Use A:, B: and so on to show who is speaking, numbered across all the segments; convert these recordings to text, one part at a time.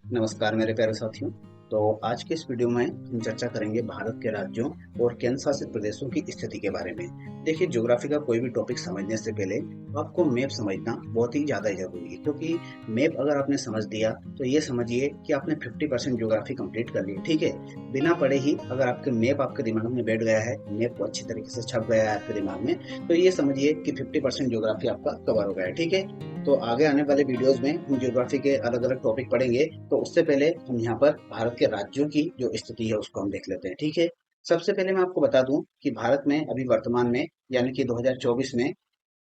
A: नमस्कार मेरे प्यारे साथियों। तो आज के इस वीडियो में हम चर्चा करेंगे भारत के राज्यों और केंद्र शासित प्रदेशों की स्थिति के बारे में। देखिए, ज्योग्राफी का कोई भी टॉपिक समझने से पहले आपको मैप समझना बहुत ही ज़्यादा जरूरी है, क्योंकि मैप अगर आपने समझ दिया तो ये समझिए कि आपने 50% ज्योग्राफी कंप्लीट कर ली। ठीक है, बिना पढ़े ही अगर आपके मैप आपके दिमाग में बैठ गया है, मैप को अच्छी तरीके से छप गया है आपके दिमाग में, तो ये समझिए कि 50% ज्योग्राफी आपका कवर हो गया है। ठीक है, तो आगे आने वाले वीडियोस में हम ज्योग्राफी के अलग अलग टॉपिक पढ़ेंगे। तो उससे पहले हम यहाँ पर भारत के राज्यों की जो स्थिति है उसको हम देख लेते हैं। ठीक है, सबसे पहले मैं आपको बता दूं कि भारत में अभी वर्तमान में यानी कि 2024 में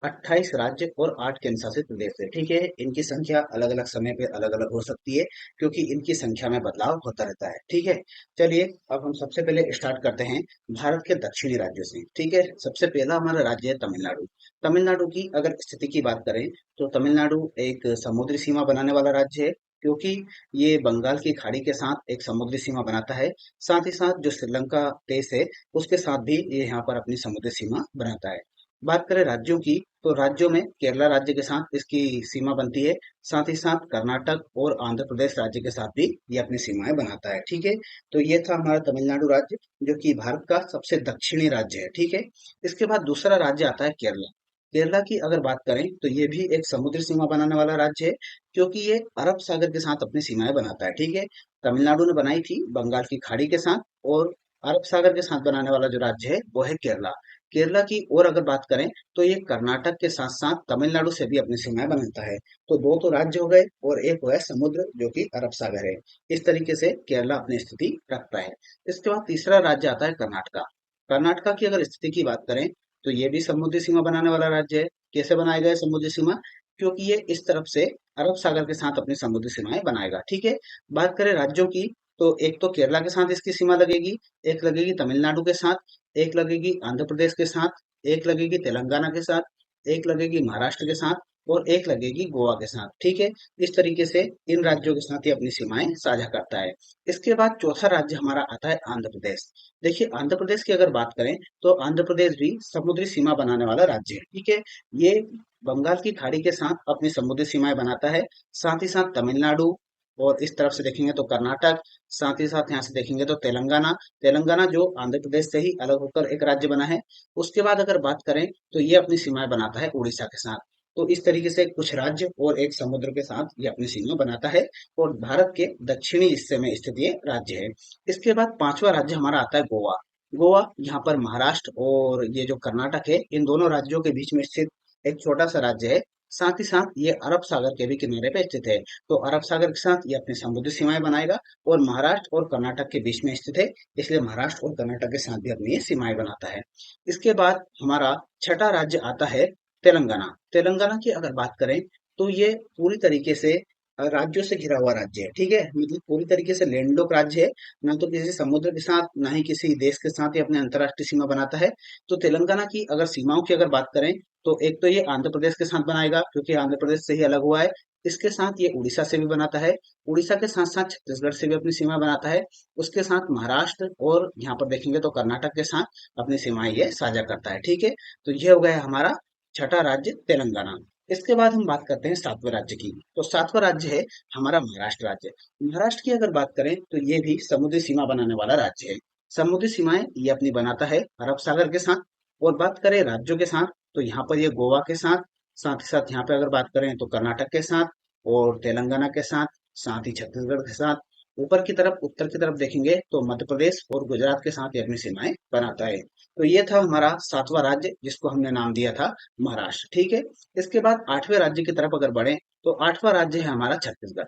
A: 28 राज्य और 8 केंद्र शासित प्रदेश है। ठीक है, इनकी संख्या अलग अलग समय पे अलग अलग हो सकती है, क्योंकि इनकी संख्या में बदलाव होता रहता है। ठीक है, चलिए अब हम सबसे पहले स्टार्ट करते हैं भारत के दक्षिणी राज्यों से। ठीक है, सबसे पहला हमारा राज्य है तमिलनाडु। तमिलनाडु की अगर स्थिति की बात करें तो तमिलनाडु एक समुद्री सीमा बनाने वाला राज्य है, क्योंकि ये बंगाल की खाड़ी के साथ एक समुद्री सीमा बनाता है। साथ ही साथ जो श्रीलंका देश है उसके साथ भी ये यहाँ पर अपनी समुद्री सीमा बनाता है। बात करें राज्यों की, तो राज्यों में केरला राज्य के साथ इसकी सीमा बनती है। साथ ही साथ कर्नाटक और आंध्र प्रदेश राज्य के साथ भी ये अपनी सीमाएं बनाता है। ठीक है, तो ये था हमारा तमिलनाडु राज्य, जो कि भारत का सबसे दक्षिणी राज्य है। ठीक है, इसके बाद दूसरा राज्य आता है केरला। केरला की अगर बात करें तो ये भी एक समुद्री सीमा बनाने वाला राज्य है, क्योंकि ये अरब सागर के साथ अपनी सीमाएं बनाता है। ठीक है, तमिलनाडु ने बनाई थी बंगाल की खाड़ी के साथ, और अरब सागर के साथ बनाने वाला जो राज्य है वो है केरला। केरला की और अगर बात करें तो ये कर्नाटक के साथ साथ तमिलनाडु से भी अपनी सीमाएं बनाता है। तो दो तो राज्य हो गए और एक हुआ है समुद्र, जो कि अरब सागर है। इस तरीके से केरला अपनी स्थिति रखता है। इसके बाद तीसरा राज्य आता है कर्नाटका। कर्नाटका की अगर स्थिति की बात करें तो ये भी समुद्री सीमा बनाने वाला राज्य है। कैसे बनाएगा ये समुद्री सीमा? क्योंकि ये इस तरफ से अरब सागर के साथ अपनी समुद्री सीमाएं बनाएगा। ठीक है, बात करें राज्यों की, तो एक तो केरला के साथ इसकी सीमा लगेगी, एक लगेगी तमिलनाडु के साथ, एक लगेगी आंध्र प्रदेश के साथ, एक लगेगी तेलंगाना के साथ, एक लगेगी महाराष्ट्र के साथ, और एक लगेगी गोवा के साथ। ठीक है, इस तरीके से इन राज्यों के साथ ये अपनी सीमाएं साझा करता है। इसके बाद चौथा राज्य हमारा आता है आंध्र प्रदेश। देखिए, आंध्र प्रदेश की अगर बात करें तो आंध्र प्रदेश भी समुद्री सीमा बनाने वाला राज्य है। ठीक है, ये बंगाल की खाड़ी के साथ अपनी समुद्री सीमाएं बनाता है। साथ ही साथ तमिलनाडु, और इस तरफ से देखेंगे तो कर्नाटक, साथ ही साथ यहाँ से देखेंगे तो तेलंगाना। तेलंगाना जो आंध्र प्रदेश से ही अलग होकर एक राज्य बना है। उसके बाद अगर बात करें तो ये अपनी सीमाएं बनाता है उड़ीसा के साथ। तो इस तरीके से कुछ राज्य और एक समुद्र के साथ ये अपनी सीमा बनाता है, और भारत के दक्षिणी हिस्से में स्थित ये राज्य है। इसके बाद पांचवा राज्य हमारा आता है गोवा। गोवा यहाँ पर महाराष्ट्र और ये जो कर्नाटक है, इन दोनों राज्यों के बीच में स्थित एक छोटा सा राज्य है। साथ ही साथ ये अरब सागर के भी किनारे पे स्थित है। तो अरब सागर के साथ ये अपनी समुद्री सीमाएं बनाएगा, और महाराष्ट्र और कर्नाटक के बीच में स्थित है, इसलिए महाराष्ट्र और कर्नाटक के साथ भी अपनी ये सीमाएं बनाता है। इसके बाद हमारा छठा राज्य आता है तेलंगाना। तेलंगाना की अगर बात करें तो ये पूरी तरीके से राज्यों से घिरा हुआ राज्य है। ठीक है, मतलब पूरी तरीके से लैंडलॉक राज्य है। ना तो किसी समुद्र के साथ, ना ही किसी देश के साथ ये अपने अंतर्राष्ट्रीय सीमा बनाता है। तो तेलंगाना की अगर सीमाओं की अगर बात करें तो एक तो ये आंध्र प्रदेश के साथ बनाएगा, क्योंकि आंध्र प्रदेश से ही अलग हुआ है। इसके साथ ये उड़ीसा से भी बनाता है। उड़ीसा के साथ साथ छत्तीसगढ़ से भी अपनी सीमा बनाता है। उसके साथ महाराष्ट्र और यहाँ पर देखेंगे तो कर्नाटक के साथ अपनी सीमाएं ये साझा करता है। ठीक है, तो ये हो गया हमारा छठा राज्य तेलंगाना। इसके बाद हम बात करते हैं सातवें राज्य की। तो सातवां राज्य है हमारा महाराष्ट्र राज्य। महाराष्ट्र की अगर बात करें तो ये भी समुद्री सीमा बनाने वाला राज्य है। समुद्री सीमाएं ये अपनी बनाता है अरब सागर के साथ। और बात करें राज्यों के साथ, तो यहाँ पर ये गोवा के साथ, साथ ही साथ यहाँ पे अगर बात करें तो कर्नाटक के साथ और तेलंगाना के साथ ही छत्तीसगढ़ के साथ। ऊपर की तरफ उत्तर की तरफ देखेंगे तो मध्य प्रदेश और गुजरात के साथ ये अपनी सीमाएं बनाता है। तो ये था हमारा सातवां राज्य, जिसको हमने नाम दिया था महाराष्ट्र। ठीक है, इसके बाद आठवें राज्य की तरफ अगर बढ़े तो आठवां राज्य है हमारा छत्तीसगढ़।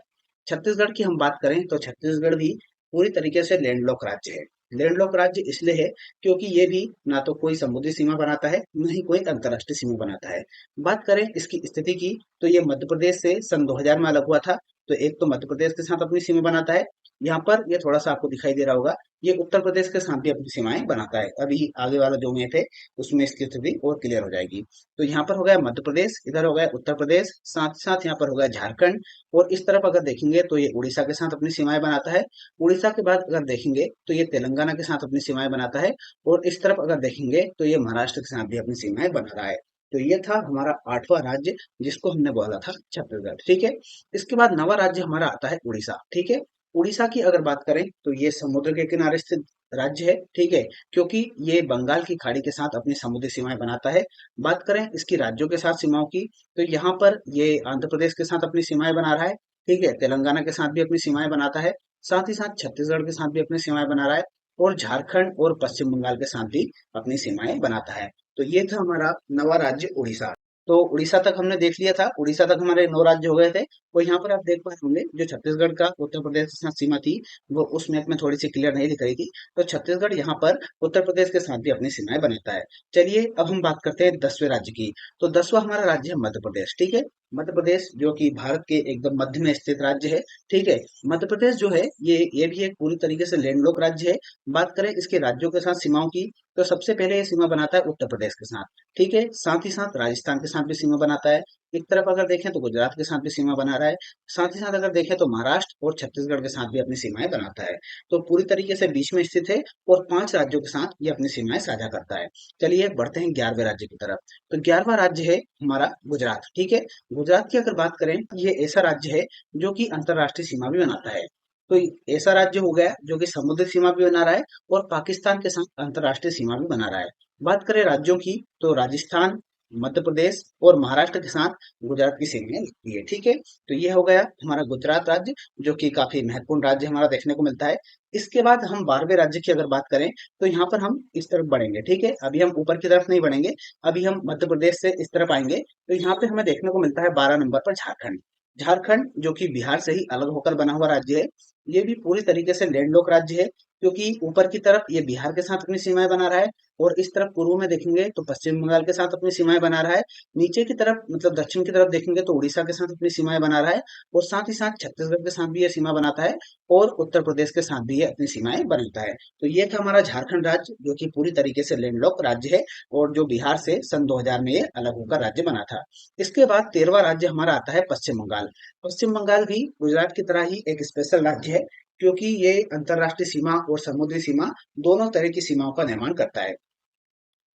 A: छत्तीसगढ़ की हम बात करें तो छत्तीसगढ़ भी पूरी तरीके से लैंडलॉक राज्य है। लैंडलॉक राज्य इसलिए है क्योंकि ये भी ना तो कोई समुद्री सीमा बनाता है, न ही कोई अंतर्राष्ट्रीय सीमा बनाता है। बात करें इसकी स्थिति की, तो ये मध्य प्रदेश से सन 2000 में अलग हुआ था। तो एक तो मध्य प्रदेश के साथ अपनी सीमा बनाता है। यहाँ पर ये थोड़ा सा आपको दिखाई दे रहा होगा, ये उत्तर प्रदेश के साथ भी अपनी सीमाएं बनाता है। अभी आगे वाला जो मैप है उसमें इसकी स्थिति और क्लियर हो जाएगी। तो यहाँ पर हो गया मध्य प्रदेश, इधर हो गया उत्तर प्रदेश, साथ साथ यहाँ पर हो गया झारखंड। और इस तरफ अगर देखेंगे तो ये उड़ीसा के साथ अपनी सीमाएं बनाता है। उड़ीसा के बाद अगर देखेंगे तो ये तेलंगाना के साथ अपनी सीमाएं बनाता है। और इस तरफ अगर देखेंगे तो ये महाराष्ट्र के साथ भी अपनी सीमाएं बना रहा है। तो ये था हमारा 8वां राज्य, जिसको हमने बोला था छत्तीसगढ़। ठीक है। इसके बाद 9वां राज्य हमारा आता है उड़ीसा। ठीक है। उड़ीसा की अगर बात करें तो ये समुद्र के किनारे स्थित राज्य है। ठीक है। क्योंकि ये बंगाल की खाड़ी के साथ अपनी समुद्री सीमाएं बनाता है। बात करें इसकी राज्यों के साथ सीमाओं की, तो यहाँ पर ये आंध्र प्रदेश के साथ अपनी सीमाएं बना रहा है। ठीक है। तेलंगाना के साथ भी अपनी सीमाएं बनाता है। साथ ही साथ छत्तीसगढ़ के साथ भी अपनी सीमाएं बना रहा है। और झारखंड और पश्चिम बंगाल के साथ भी अपनी सीमाएं बनाता है। तो ये था हमारा नवा राज्य उड़ीसा। तो उड़ीसा तक हमने देख लिया था। उड़ीसा तक हमारे 9 राज्य हो गए थे। और यहाँ पर आप देख पा रहे होंगे, जो छत्तीसगढ़ का उत्तर प्रदेश के साथ सीमा थी, वो उस मैप में थोड़ी सी क्लियर नहीं दिख रही थी। तो छत्तीसगढ़ यहाँ पर उत्तर प्रदेश के साथ भी अपनी सीमाएं बनाता है। चलिए अब हम बात करते हैं 10वें राज्य की। तो 10वां हमारा राज्य है मध्य प्रदेश। ठीक है। मध्य प्रदेश जो कि भारत के एकदम मध्य में स्थित राज्य है। ठीक है। मध्य प्रदेश जो है ये भी एक पूरी तरीके से लैंडलॉक राज्य है। बात करें इसके राज्यों के साथ सीमाओं की, तो सबसे पहले ये सीमा बनाता है उत्तर प्रदेश के साथ। ठीक है। साथ ही साथ राजस्थान के साथ भी सीमा बनाता है। एक तरफ अगर देखें तो गुजरात के साथ भी सीमा बना रहा है। साथ ही साथ अगर देखें तो महाराष्ट्र और छत्तीसगढ़ के साथ भी अपनी सीमाएं बनाता है। तो पूरी तरीके से बीच में स्थित है। और 5 राज्यों के साथ ये अपनी सीमाएं साझा करता है। चलिए बढ़ते हैं 11वें राज्य की तरफ। तो 11वां राज्य है हमारा गुजरात। ठीक है। गुजरात की अगर बात करें, ये ऐसा राज्य है जो कि अंतरराष्ट्रीय सीमा भी बनाता है। तो ऐसा राज्य हो गया जो कि समुद्री सीमा भी बना रहा है और पाकिस्तान के साथ अंतरराष्ट्रीय सीमा भी बना रहा है। बात करें राज्यों की, तो राजस्थान, मध्य प्रदेश और महाराष्ट्र के साथ गुजरात की सीमाएं लगती है। ठीक है। तो ये हो गया हमारा गुजरात राज्य, जो कि काफी महत्वपूर्ण राज्य हमारा देखने को मिलता है। इसके बाद हम 12वें राज्य की अगर बात करें, तो यहाँ पर हम इस तरफ बढ़ेंगे। ठीक है। अभी हम ऊपर की तरफ नहीं बढ़ेंगे। अभी हम मध्य प्रदेश से इस तरफ आएंगे, तो यहाँ पे हमें देखने को मिलता है 12 नंबर पर झारखंड। झारखंड जो कि बिहार से ही अलग होकर बना हुआ राज्य है। ये भी पूरी तरीके से लैंडलॉक राज्य है, क्योंकि ऊपर की तरफ ये बिहार के साथ अपनी सीमाएं बना रहा है। और इस तरफ पूर्व में देखेंगे तो पश्चिम बंगाल के साथ अपनी सीमाएं बना रहा है। नीचे की तरफ मतलब दक्षिण की तरफ देखेंगे तो उड़ीसा के साथ अपनी सीमाएं बना रहा है। और साथ ही साथ छत्तीसगढ़ के साथ भी ये सीमा बनाता है। और उत्तर प्रदेश के साथ भी ये अपनी सीमाएं बनाता है। तो ये था हमारा झारखंड राज्य, जो कि पूरी तरीके से लैंडलॉक राज्य है। और जो बिहार से सन 2000 में ये अलग होकर राज्य बना था। इसके बाद 13वां राज्य हमारा आता है पश्चिम बंगाल। पश्चिम बंगाल भी गुजरात की तरह ही एक स्पेशल राज्य है, क्योंकि ये अंतरराष्ट्रीय सीमा और समुद्री सीमा दोनों तरह की सीमाओं का निर्माण करता है।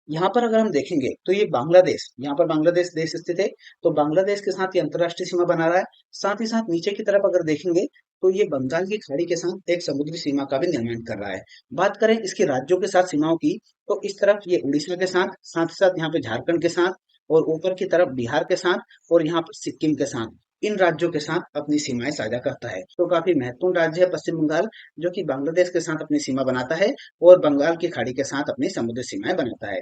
A: यहाँ पर अगर हम देखेंगे तो ये बांग्लादेश, यहाँ पर बांग्लादेश देश स्थित है। तो बांग्लादेश के साथ ये अंतरराष्ट्रीय सीमा बना रहा है। साथ ही साथ नीचे की तरफ अगर देखेंगे तो ये बंगाल की खाड़ी के साथ एक समुद्री सीमा का भी निर्माण कर रहा है। बात करें इसके राज्यों के साथ सीमाओं की, तो इस तरफ ये उड़ीसा के साथ, साथ ही साथ यहाँ पे झारखंड के साथ, और ऊपर की तरफ बिहार के साथ, और यहाँ पर सिक्किम के साथ, इन राज्यों के साथ अपनी सीमाएं साझा करता है। तो काफी महत्वपूर्ण राज्य है पश्चिम बंगाल, जो कि बांग्लादेश के साथ अपनी सीमा बनाता है और बंगाल की खाड़ी के साथ अपनी समुद्री सीमाएं बनाता है।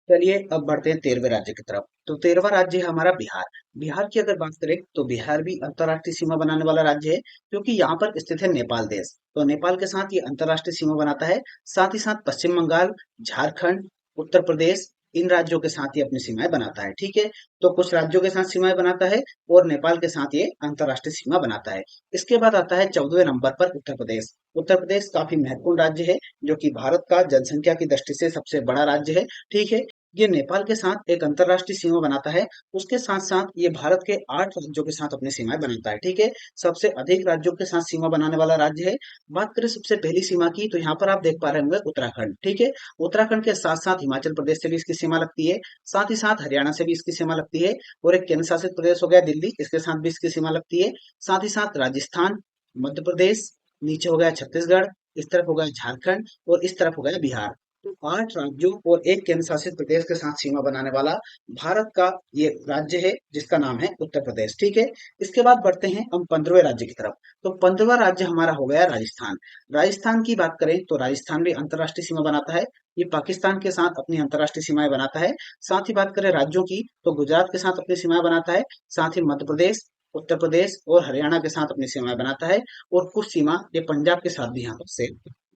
A: चलिए अब बढ़ते हैं 13वें राज्य की तरफ। तो 13वां राज्य है हमारा बिहार। बिहार की अगर बात करें तो बिहार भी अंतरराष्ट्रीय सीमा बनाने वाला राज्य है, क्योंकि यहाँ पर स्थित है नेपाल देश। तो नेपाल के साथ ये अंतरराष्ट्रीय सीमा बनाता है। साथ ही साथ पश्चिम बंगाल, झारखंड, उत्तर प्रदेश, इन राज्यों के साथ ये अपनी सीमाएं बनाता है। ठीक है। तो कुछ राज्यों के साथ सीमाएं बनाता है और नेपाल के साथ ये अंतरराष्ट्रीय सीमा बनाता है। इसके बाद आता है 14वें नंबर पर उत्तर प्रदेश। उत्तर प्रदेश काफी महत्वपूर्ण राज्य है, जो कि भारत का जनसंख्या की दृष्टि से सबसे बड़ा राज्य है। ठीक है। ये नेपाल के साथ एक अंतरराष्ट्रीय सीमा बनाता है। उसके साथ साथ ये भारत के 8 राज्यों के साथ अपनी सीमाएं बनाता है। ठीक है। सबसे अधिक राज्यों के साथ सीमा बनाने वाला राज्य है। बात करें सबसे पहली सीमा की, तो यहाँ पर आप देख पा रहे होंगे उत्तराखंड। ठीक है। उत्तराखंड के साथ साथ हिमाचल प्रदेश से भी इसकी सीमा लगती है। साथ ही साथ हरियाणा से भी इसकी सीमा लगती है। और एक केंद्र शासित प्रदेश हो गया दिल्ली, इसके साथ भी इसकी सीमा लगती है। साथ ही साथ राजस्थान, मध्य प्रदेश, नीचे हो गया छत्तीसगढ़, इस तरफ हो गया झारखंड, और इस तरफ हो गया बिहार। तो 8 राज्यों और एक केंद्र शासित प्रदेश के साथ सीमा बनाने वाला भारत का ये राज्य है, जिसका नाम है उत्तर प्रदेश। ठीक है। इसके बाद बढ़ते हैं हम 15वें राज्य की तरफ। तो 15वां राज्य हमारा हो गया राजस्थान। राजस्थान की बात करें तो राजस्थान भी अंतरराष्ट्रीय सीमा बनाता है। ये पाकिस्तान के साथ अपनी अंतरराष्ट्रीय सीमाएं बनाता है। साथ ही बात करें राज्यों की, तो गुजरात के साथ अपनी सीमाएं बनाता है। साथ ही मध्य प्रदेश, उत्तर प्रदेश और हरियाणा के साथ अपनी सीमाएं बनाता है। और कुछ सीमा ये पंजाब के साथ भी यहाँ पर से।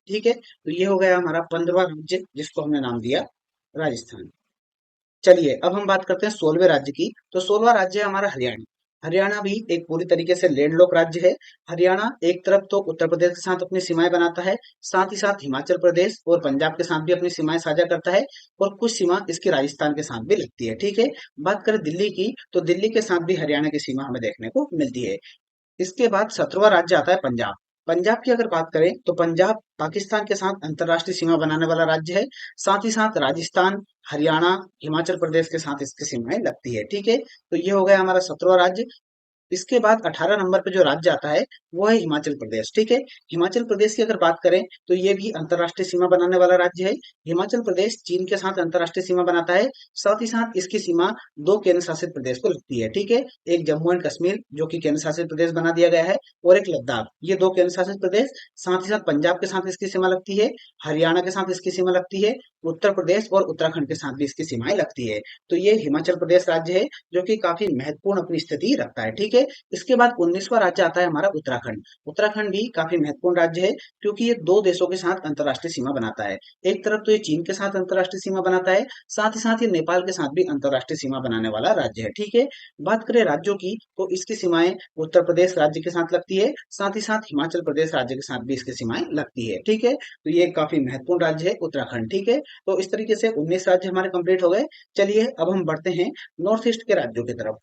A: ठीक है। तो ये हो गया हमारा 15वां राज्य, जिसको हमने नाम दिया राजस्थान। चलिए अब हम बात करते हैं 16वें राज्य की। तो 16वां राज्य है हमारा हरियाणा। हरियाणा भी एक पूरी तरीके से लैंडलॉक राज्य है। हरियाणा एक तरफ तो उत्तर प्रदेश के साथ अपनी सीमाएं बनाता है। साथ ही साथ हिमाचल प्रदेश और पंजाब के साथ भी अपनी सीमाएं साझा करता है। और कुछ सीमा इसकी राजस्थान के साथ भी लगती है। ठीक है। बात करें दिल्ली की, तो दिल्ली के साथ भी हरियाणा की सीमा हमें देखने को मिलती है। इसके बाद 17वां राज्य आता है पंजाब। पंजाब की अगर बात करें तो पंजाब पाकिस्तान के साथ अंतर्राष्ट्रीय सीमा बनाने वाला राज्य है। साथ ही साथ राजस्थान, हरियाणा, हिमाचल प्रदेश के साथ इसकी सीमाएं लगती है। ठीक है, तो ये हो गया हमारा 17वां राज्य। इसके बाद 18 नंबर पे जो राज्य आता है वो है हिमाचल प्रदेश। ठीक है, हिमाचल प्रदेश की अगर बात करें तो ये भी अंतर्राष्ट्रीय सीमा बनाने वाला राज्य है। हिमाचल प्रदेश चीन के साथ अंतर्राष्ट्रीय सीमा बनाता है। साथ ही साथ इसकी सीमा दो केंद्र शासित प्रदेश को लगती है। ठीक है, एक जम्मू एंड कश्मीर जो कि केंद्र शासित प्रदेश बना दिया गया है, और एक लद्दाख, ये दो केंद्र शासित प्रदेश। साथ ही साथ पंजाब के साथ इसकी सीमा लगती है, हरियाणा के साथ इसकी सीमा लगती है, उत्तर प्रदेश और उत्तराखंड के साथ भी इसकी सीमाएं लगती है। तो ये हिमाचल प्रदेश राज्य है जो कि काफी महत्वपूर्ण अपनी स्थिति रखता है। ठीक है, इसके बाद 19वां राज्य आता है हमारा उत्तराखंड। उत्तराखंड भी काफी महत्वपूर्ण राज्य है क्योंकि ये दो देशों के साथ अंतर्राष्ट्रीय सीमा बनाता है। एक तरफ तो ये चीन के साथ अंतर्राष्ट्रीय सीमा बनाता है, साथ ही साथ ये नेपाल के साथ भी अंतर्राष्ट्रीय सीमा बनाने वाला राज्य है। ठीक है, बात करें राज्यों की तो इसकी सीमाएं उत्तर प्रदेश राज्य के साथ लगती है, साथ ही साथ हिमाचल प्रदेश राज्य के साथ भी इसकी सीमाएं लगती है। ठीक है, तो ये काफी महत्वपूर्ण राज्य है उत्तराखंड। ठीक है, तो इस तरीके से 19 राज्य हमारे कंप्लीट हो गए। चलिए अब हम बढ़ते हैं नॉर्थ ईस्ट के राज्यों की तरफ।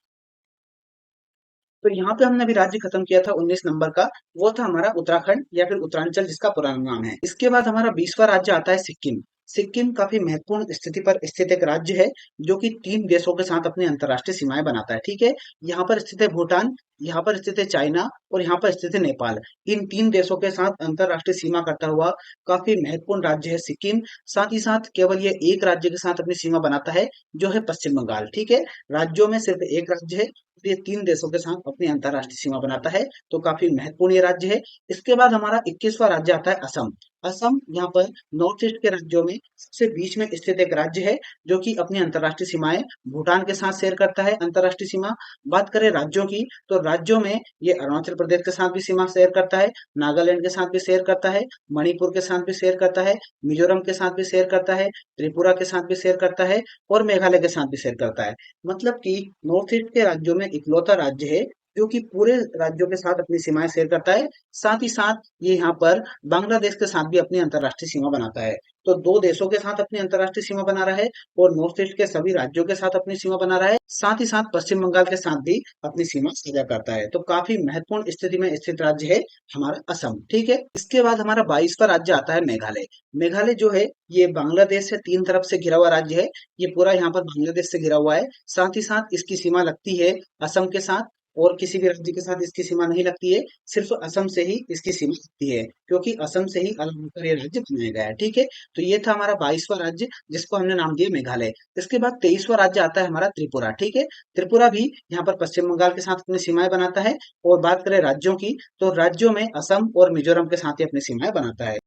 A: तो यहाँ पे हमने अभी राज्य खत्म किया था 19 नंबर का, वो था हमारा उत्तराखंड या फिर उत्तरांचल जिसका पुराना नाम है। इसके बाद हमारा 20वां राज्य आता है सिक्किम। सिक्किम काफी महत्वपूर्ण स्थिति पर स्थित एक राज्य है जो कि तीन देशों के साथ अपनी अंतर्राष्ट्रीय सीमाएं बनाता है। ठीक है, यहाँ पर स्थित है भूटान, यहाँ पर स्थित है चाइना और यहाँ पर स्थित है नेपाल। इन तीन देशों के साथ अंतर्राष्ट्रीय सीमा करता हुआ काफी महत्वपूर्ण राज्य है सिक्किम। साथ ही साथ केवल ये एक राज्य के साथ अपनी सीमा बनाता है जो है पश्चिम बंगाल। ठीक है, राज्यों में सिर्फ एक राज्य है, ये तीन देशों के साथ अपनी अंतर्राष्ट्रीय सीमा बनाता है, तो काफी महत्वपूर्ण ये राज्य है। इसके बाद हमारा 21वां राज्य आता है असम। असम यहाँ पर नॉर्थ ईस्ट के राज्यों में सबसे बीच में स्थित एक राज्य है जो कि अपनी अंतर्राष्ट्रीय सीमाएं भूटान के साथ शेयर करता है अंतर्राष्ट्रीय सीमा। बात करें राज्यों की तो राज्यों में ये अरुणाचल प्रदेश के साथ भी सीमा शेयर करता है, नागालैंड के साथ भी शेयर करता है, मणिपुर के साथ भी शेयर करता है, मिजोरम के साथ भी शेयर करता है, त्रिपुरा के साथ भी शेयर करता है और मेघालय के साथ भी शेयर करता है। मतलब कि नॉर्थ ईस्ट के राज्यों में इकलौता राज्य है जो कि पूरे राज्यों के साथ अपनी सीमाएं शेयर करता है। साथ ही साथ ये यहाँ पर बांग्लादेश के साथ भी अपनी अंतर्राष्ट्रीय सीमा बनाता है। तो दो देशों के साथ अपनी अंतर्राष्ट्रीय सीमा बना रहा है और नॉर्थ ईस्ट के सभी राज्यों के साथ अपनी सीमा बना रहा है। साथ ही साथ पश्चिम बंगाल के साथ भी अपनी सीमा साझा करता है। तो काफी महत्वपूर्ण स्थिति में स्थित राज्य है हमारा असम। ठीक है, इसके बाद हमारा 22वां राज्य आता है मेघालय। मेघालय जो है ये बांग्लादेश से तीन तरफ से घिरा हुआ राज्य है। ये पूरा यहाँ पर बांग्लादेश से घिरा हुआ है। साथ ही साथ इसकी सीमा लगती है असम के साथ, और किसी भी राज्य के साथ इसकी सीमा नहीं लगती है, सिर्फ असम से ही इसकी सीमा लगती है क्योंकि असम से ही अलग होकर ये राज्य बनाया गया है। ठीक है, तो ये था हमारा 22वां राज्य जिसको हमने नाम दिया मेघालय। इसके बाद 23वां राज्य आता है हमारा त्रिपुरा। ठीक है, त्रिपुरा भी यहाँ पर पश्चिम बंगाल के साथ अपनी सीमाएं बनाता है। और बात करें राज्यों की तो राज्यों में असम और मिजोरम के साथ ही अपनी सीमाएं बनाता है।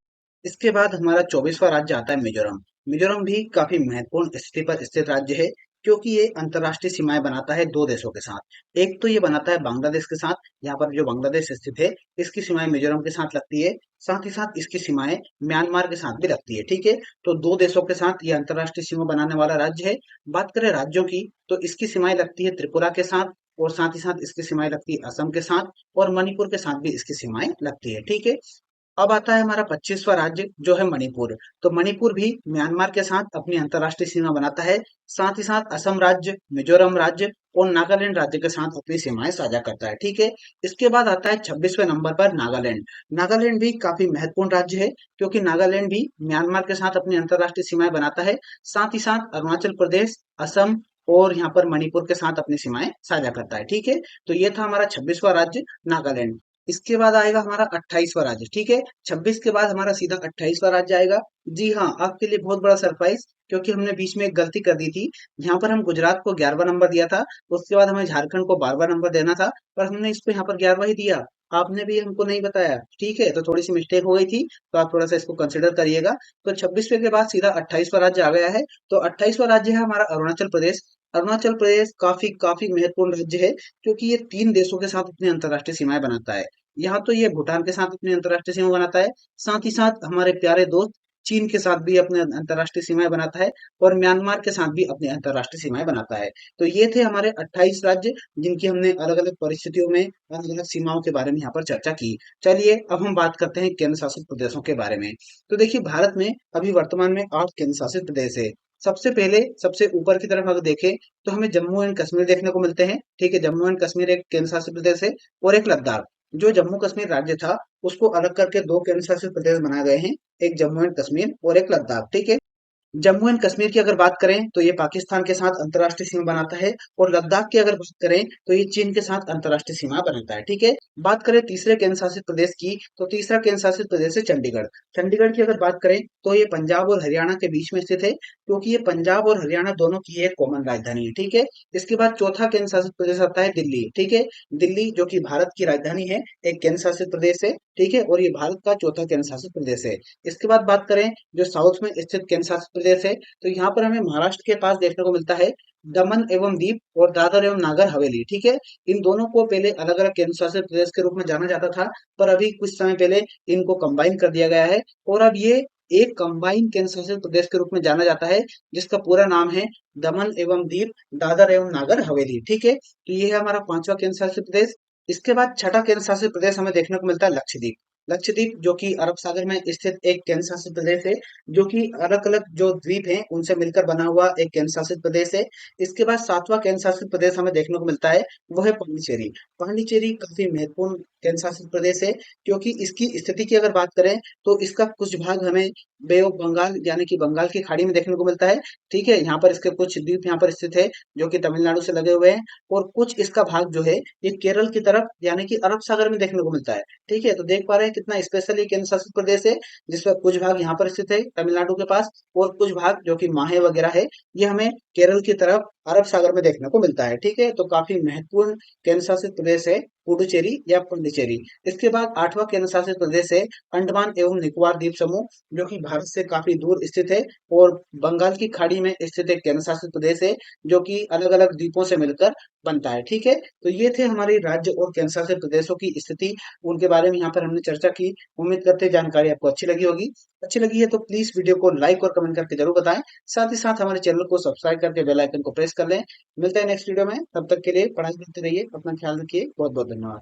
A: इसके बाद हमारा 24वां राज्य आता है मिजोरम। मिजोरम भी काफी महत्वपूर्ण स्थिति पर स्थित राज्य है क्योंकि ये अंतर्राष्ट्रीय सीमाएं बनाता है दो देशों के साथ। एक तो ये बनाता है बांग्लादेश के साथ, यहाँ पर जो बांग्लादेश स्थित है इसकी सीमाएं मिजोरम के साथ लगती है। साथ ही साथ इसकी सीमाएं म्यांमार के साथ भी लगती है। ठीक है, तो दो देशों के साथ ये अंतर्राष्ट्रीय सीमा बनाने वाला राज्य है। बात करें राज्यों की तो इसकी सीमाएं लगती है त्रिपुरा के साथ, और साथ ही साथ इसकी सीमाएं लगती है असम के साथ, और मणिपुर के साथ भी इसकी सीमाएं लगती है। ठीक है, अब आता है हमारा 25वां राज्य जो है मणिपुर। तो मणिपुर भी म्यांमार के साथ अपनी अंतर्राष्ट्रीय सीमा बनाता है। साथ ही साथ असम राज्य, मिजोरम राज्य और नागालैंड राज्य के साथ अपनी सीमाएं साझा करता है। ठीक है, इसके बाद आता है 26वें नंबर पर नागालैंड। नागालैंड भी काफी महत्वपूर्ण राज्य है क्योंकि नागालैंड भी म्यांमार के साथ अपनी अंतर्राष्ट्रीय सीमाएं बनाता है। साथ ही साथ अरुणाचल प्रदेश, असम और यहाँ पर मणिपुर के साथ अपनी सीमाएं साझा करता है। ठीक है, तो ये था हमारा 26वां राज्य नागालैंड। इसके बाद आएगा हमारा 28वां राज्य। ठीक है, 26 के बाद हमारा सीधा 28वां राज्य आएगा। जी हाँ, आपके लिए बहुत बड़ा सरप्राइज, क्योंकि हमने बीच में एक गलती कर दी थी। यहाँ पर हम गुजरात को 11वां नंबर दिया था, उसके बाद हमें झारखंड को 12वां नंबर देना था, पर हमने इसको यहाँ पर 11वां ही दिया। आपने भी हमको नहीं बताया। ठीक है, तो थोड़ी सी मिस्टेक हो गई थी, तो आप थोड़ा सा इसको कंसिडर करिएगा। तो 26वें के बाद सीधा 28वां राज्य आ गया है। तो 28वां राज्य है हमारा अरुणाचल प्रदेश। अरुणाचल प्रदेश काफी काफी महत्वपूर्ण राज्य है क्योंकि ये तीन देशों के साथ अपनी अंतर्राष्ट्रीय सीमाएं बनाता है। यहाँ तो ये भूटान के साथ अपनी अंतर्राष्ट्रीय सीमा बनाता है, साथ ही साथ हमारे प्यारे दोस्त चीन के साथ भी अपने अंतर्राष्ट्रीय सीमाएं बनाता है, और म्यांमार के साथ भी अपनी अंतर्राष्ट्रीय सीमाएं बनाता है। तो ये थे हमारे 28 राज्य जिनकी हमने अलग अलग परिस्थितियों में अलग अलग सीमाओं के बारे में यहाँ पर चर्चा की। चलिए अब हम बात करते हैं केंद्र शासित प्रदेशों के बारे में। तो देखिए, भारत में अभी वर्तमान में 8 केंद्र शासित प्रदेश है। सबसे पहले सबसे ऊपर की तरफ अगर देखें तो हमें जम्मू एंड कश्मीर देखने को मिलते हैं। ठीक है, जम्मू एंड कश्मीर एक केंद्र शासित प्रदेश है, और एक लद्दाख। जो जम्मू कश्मीर राज्य था उसको अलग करके दो केंद्र शासित प्रदेश बनाए गए हैं, एक जम्मू एंड कश्मीर और एक लद्दाख। ठीक है। जम्मू एंड कश्मीर की अगर बात करें तो ये पाकिस्तान के साथ अंतर्राष्ट्रीय सीमा बनाता है, और लद्दाख की अगर बात करें तो ये चीन के साथ अंतर्राष्ट्रीय सीमा बनाता है। ठीक है। बात करें तीसरे केंद्र शासित प्रदेश की, तो तीसरा केंद्र शासित प्रदेश है चंडीगढ़। चंडीगढ़ की अगर बात करें तो ये पंजाब और हरियाणा के बीच में स्थित है, क्योंकि ये पंजाब और हरियाणा दोनों की एक कॉमन राजधानी है। ठीक है। इसके बाद चौथा केंद्र शासित प्रदेश आता है दिल्ली। ठीक है। दिल्ली जो कि भारत की राजधानी है, एक केंद्र शासित प्रदेश है। ठीक है। और ये भारत का चौथा केंद्र शासित प्रदेश है। इसके बाद बात करें जो साउथ में स्थित केंद्र शासित प्रदेश है, तो यहाँ पर हमें महाराष्ट्र के पास देखने को मिलता है दमन एवं दीव और दादर एवं नागर हवेली। ठीक है। इन दोनों को पहले अलग अलग केंद्र शासित प्रदेश के रूप में जाना जाता था, पर अभी कुछ समय पहले इनको कंबाइन कर दिया गया है, और अब ये एक कंबाइन केंद्र शासित प्रदेश के रूप में जाना जाता है, जिसका पूरा नाम है दमन एवं दीव दादर एवं नागर हवेली। ठीक है। तो ये है हमारा पांचवा केंद्र शासित प्रदेश। इसके बाद छठा केंद्र शासित प्रदेश हमें देखने को मिलता है लक्षद्वीप। लक्षद्वीप जो कि अरब सागर में स्थित एक केंद्र शासित प्रदेश है, जो कि अलग अलग जो द्वीप हैं उनसे मिलकर बना हुआ एक केंद्र शासित प्रदेश है। इसके बाद सातवां केंद्र शासित प्रदेश हमें देखने को मिलता है, वो है पांडिचेरी। पांडिचेरी काफी महत्वपूर्ण केंद्र शासित प्रदेश है, क्योंकि इसकी स्थिति की अगर बात करें तो इसका कुछ भाग हमें बे ऑफ बंगाल यानी कि बंगाल की खाड़ी में देखने को मिलता है। ठीक है। यहाँ पर इसके कुछ द्वीप यहाँ पर स्थित है, जो कि तमिलनाडु से लगे हुए हैं, और कुछ इसका भाग जो है ये केरल की तरफ यानी कि अरब सागर में देखने को मिलता है। ठीक है। तो देख पा रहे हैं कितना स्पेशल ये केंद्र शासित प्रदेश है, जिसका कुछ भाग यहाँ पर स्थित है तमिलनाडु के पास, और कुछ भाग जो कि माहे वगैरह है ये हमें केरल की तरफ अरब सागर में देखने को मिलता है। ठीक है। तो काफी महत्वपूर्ण केंद्र शासित प्रदेश है पुडुचेरी या पांडिचेरी। इसके बाद आठवां केंद्र शासित प्रदेश है अंडमान एवं निकोबार द्वीप समूह, जो कि भारत से काफी दूर स्थित है और बंगाल की खाड़ी में स्थित एक केंद्र शासित प्रदेश है, जो कि अलग अलग द्वीपों से मिलकर बनता है। ठीक है। तो ये थे हमारे राज्य और केंद्र शासित प्रदेशों की स्थिति, उनके बारे में यहाँ पर हमने चर्चा की। उम्मीद करते हैं जानकारी आपको अच्छी लगी होगी। अच्छी लगी है तो प्लीज वीडियो को लाइक और कमेंट करके जरूर बताएं। साथ ही साथ हमारे चैनल को सब्सक्राइब करके बेल आइकन को प्रेस कर लें। मिलते हैं नेक्स्ट वीडियो में, तब तक के लिए पढ़ाई करते रहिए, अपना ख्याल रखिए। बहुत बहुत धन्यवाद।